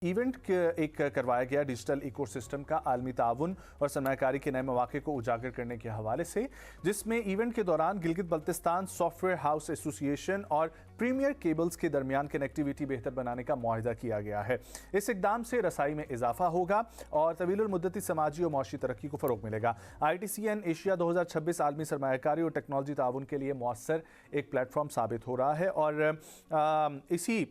Event ایک کروایا گیا ڈیجیٹل ایکو سسٹم کا عالمی تعاون اور سرمایہ کاری کے نئے مواقع کو اجاگر کرنے کے حوالے سے، جس میں ایونٹ کے دوران Gilgit Baltistan soft where house ایسوسی ایشن اور پریمیئر کیبلز کے درمیان کنیکٹیویٹی بہتر بنانے کا معاہدہ کیا گیا ہے۔ اس اقدام سے رسائی میں اضافہ ہوگا اور طویل المدتی سماجی اور معاشی ترقی کو فروغ ملے گا۔ ITCN ایشیا 2026 عالمی سرمایہ کاری اور ٹیکنالوجی تعاون کے لیے مؤثر ایک پلیٹ فارم ثابت ہو رہا ہے اور اسی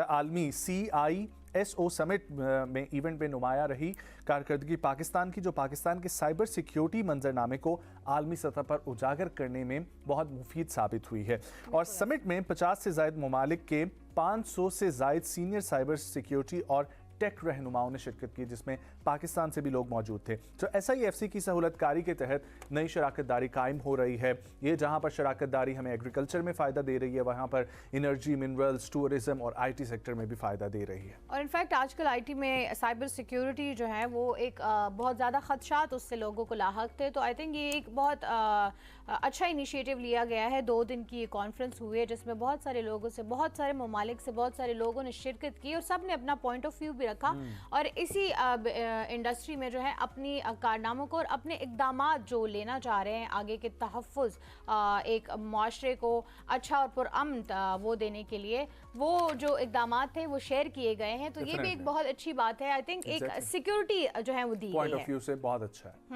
عالمی CISO سمٹ میں ایونٹ میں نمایاں رہی کارکردگی پاکستان کی، جو پاکستان کے سائبر سیکیورٹی منظرنامے کو عالمی سطح پر اجاگر کرنے میں بہت مفید ثابت ہوئی ہے۔ اور سمٹ میں 50 سے زائد ممالک کے 500 سے زائد سینئر سائبر سیکیورٹی اور ٹیک رہنماؤں نے شرکت کی، جس میں پاکستان سے بھی لوگ موجود تھے۔ تو SIFC کی سہولت کاری کے تحت نئی شراکت داری قائم ہو رہی ہے۔ یہ جہاں پر شراکت داری ہمیں ایگریکلچر میں فائدہ دے رہی ہے، وہاں پر انرجی، منرلز، ٹورزم اور IT سیکٹر میں بھی فائدہ دے رہی ہے۔ اور انفیکٹ آج کل IT میں سائبر سیکیورٹی جو ہے وہ ایک بہت زیادہ خدشات اس سے لوگوں کو لاحق تھے، تو آئی تھنک یہ ایک بہت اچھا انیشیٹو لیا گیا ہے۔ 2 دن کی کانفرنس ہوئی ہے جس میں بہت سارے لوگوں سے، بہت سارے ممالک سے بہت سارے لوگوں نے شرکت کی اور سب نے اپنا پوائنٹ آف ویو بھی رکھا اور اسی انڈسٹری میں جو ہے اپنی کارناموں کو اور اپنے اقدامات جو لینا چاہ رہے ہیں آگے کے تحفظ، ایک معاشرے کو اچھا اور پرامن وہ دینے کے لیے وہ جو اقدامات تھے وہ شیئر کیے گئے ہیں، تو یہ بھی ایک بہت اچھی بات ہے۔ آئی تھنک ایک سیکیورٹی جو ہے وہ دی گئی ہے، پوائنٹ آف ویو سے بہت اچھا ہے۔